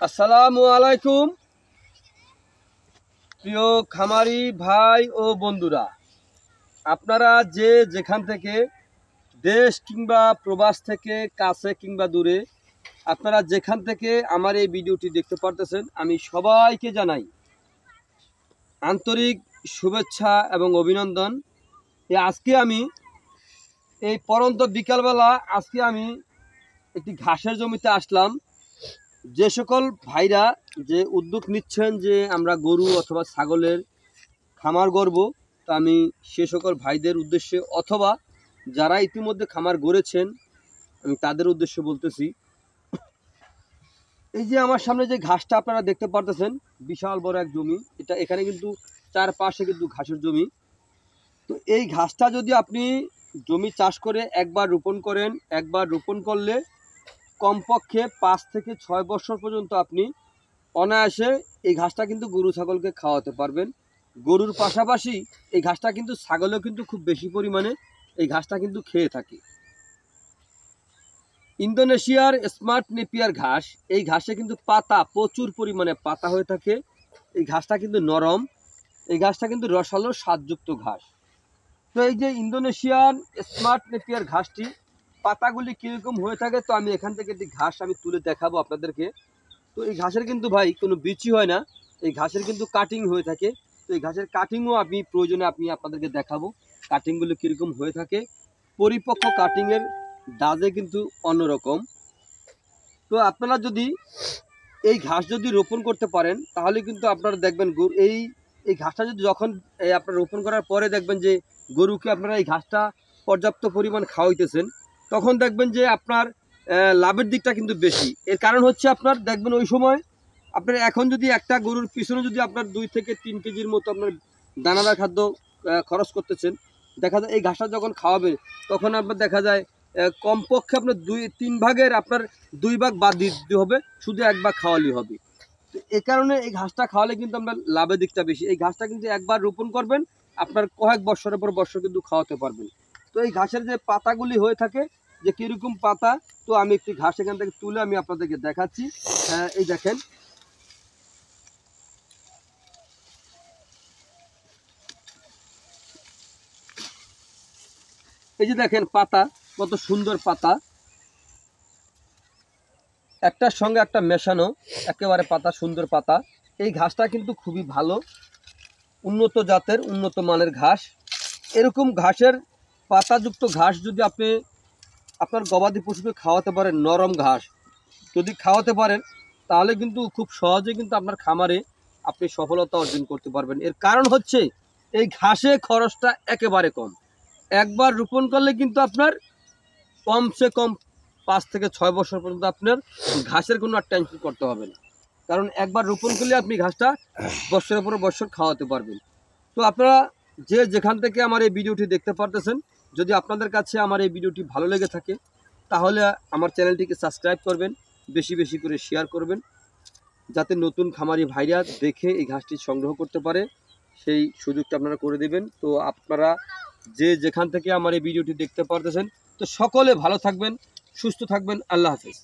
আসসালামু আলাইকুম প্রিয় খামারি ভাই ও বন্ধুরা, আপনারা যে যেখান থেকে দেশ কিংবা প্রবাস থেকে কাছে কিংবা দূরে আপনারা যেখান থেকে আমার এই ভিডিওটি দেখতে পারতেছেন, আমি সবাইকে জানাই আন্তরিক শুভেচ্ছা এবং অভিনন্দন। আজকে আমি এই পরন্ত বিকালবেলা আজকে আমি একটি ঘাসের জমিতে আসলাম। যে সকল ভাইরা যে উদ্যোগ নিচ্ছেন যে আমরা গরু অথবা ছাগলের খামার গড়ব, তা আমি সে সকল ভাইদের উদ্দেশ্যে অথবা যারা ইতিমধ্যে খামার গড়েছেন আমি তাদের উদ্দেশ্যে বলতেছি, এই যে আমার সামনে যে ঘাসটা আপনারা দেখতে পারতেছেন, বিশাল বড় এক জমি। এখানে কিন্তু চারপাশে কিন্তু ঘাসের জমি। তো এই ঘাসটা যদি আপনি জমি চাষ করে একবার রোপণ করেন, একবার রোপণ করলে কমপক্ষে 5 থেকে 6 বছর পর্যন্ত আপনি অনায়াসে এই ঘাসটা কিন্তু গরু ছাগলকে খাওয়াতে পারবেন। গরুর পাশাপাশি এই ঘাসটা কিন্তু ছাগলেও কিন্তু খুব বেশি পরিমাণে এই ঘাসটা কিন্তু খেয়ে থাকে। ইন্দোনেশিয়ার স্মার্ট নেপিয়ার ঘাস, এই ঘাসে কিন্তু পাতা প্রচুর পরিমাণে পাতা হয়ে থাকে। এই ঘাসটা কিন্তু নরম, এই ঘাসটা কিন্তু রসালো স্বাদযুক্ত ঘাস। তো এই যে ইন্দোনেশিয়ান স্মার্ট নেপিয়ার ঘাসটি পাতাগুলি কীরকম হয়ে থাকে, তো আমি এখান থেকে একটি ঘাস আমি তুলে দেখাবো আপনাদেরকে। তো এই ঘাসের কিন্তু ভাই কোনো বিচি হয় না, এই ঘাসের কিন্তু কাটিং হয়ে থাকে। তো এই ঘাসের কাটিংও আমি প্রয়োজনে আপনাদেরকে দেখাবো কাটিংগুলো কীরকম হয়ে থাকে। পরিপক্ক কাটিংয়ের দাজে কিন্তু অন্যরকম। তো আপনারা যদি এই ঘাস যদি রোপণ করতে পারেন তাহলে কিন্তু আপনারা দেখবেন এই ঘাসটা যদি যখন আপনারা রোপণ করার পরে দেখবেন যে গরুকে আপনারা এই ঘাসটা পর্যাপ্ত পরিমাণ খাওয়াইতেছেন, তখন দেখবেন যে আপনার লাভের দিকটা কিন্তু বেশি। এর কারণ হচ্ছে আপনার দেখবেন ওই সময় আপনার এখন যদি একটা গরুর পিছনে যদি আপনার 2 থেকে 3 কেজির মতো আপনার দানাদার খাদ্য খরচ করতেছেন, দেখা যায় এই ঘাসটা যখন খাওয়াবে তখন আপনার দেখা যায় কমপক্ষে আপনার 2-3 ভাগের আপনার 2 ভাগ বাদ দিতে হবে, শুধু 1 ভাগ খাওয়ালেই হবে। তো এই কারণে এই ঘাসটা খাওয়ালে কিন্তু আপনার লাভের দিকটা বেশি। এই ঘাসটা কিন্তু একবার রোপণ করবেন, আপনার কয়েক বছরের পর বছর কিন্তু খাওয়াতে পারবেন। তো এই ঘাসের যে পাতাগুলি হয়ে থাকে যে কীরকম পাতা, তো আমি একটি ঘাস এখান থেকে তুলে আমি আপনাদেরকে দেখাচ্ছি। এই দেখেন, এই যে দেখেন পাতা, কত সুন্দর পাতা, একটার সঙ্গে একটা মেশানো, একেবারে পাতা সুন্দর পাতা। এই ঘাসটা কিন্তু খুবই ভালো, উন্নত জাতের উন্নত মানের ঘাস। এরকম ঘাসের পাতাযুক্ত ঘাস যদি আপনি আপনার গবাদি পশুকে খাওয়াতে পারেন, নরম ঘাস যদি খাওয়াতে পারেন তাহলে কিন্তু খুব সহজে কিন্তু আপনার খামারে আপনি সফলতা অর্জন করতে পারবেন। এর কারণ হচ্ছে এই ঘাসে খরচটা একেবারে কম। একবার রোপণ করলে কিন্তু আপনার কমসে কম 5 থেকে 6 বছর পর্যন্ত আপনার ঘাসের কোনো আর টেনশন করতে হবে না, কারণ একবার রোপণ করলে আপনি ঘাসটা বছরের পর বছর খাওয়াতে পারবেন। তো আপনারা যে যেখান থেকে আমার এই ভিডিওটি দেখতে পারতেছেন, যদি আপনাদের কাছে আমার এই ভিডিওটি ভালো লেগে থাকে তাহলে আমার চ্যানেলটিকে সাবস্ক্রাইব করবেন, বেশি বেশি করে শেয়ার করবেন, যাতে নতুন খামারি ভাইরা দেখে এই ঘাসটি সংগ্রহ করতে পারে, সেই সুযোগটা আপনারা করে দেবেন। তো আপনারা যে যেখান থেকে আমার এই ভিডিওটি দেখতে পারতেছেন, তো সকলে ভালো থাকবেন, সুস্থ থাকবেন। আল্লাহ হাফেজ।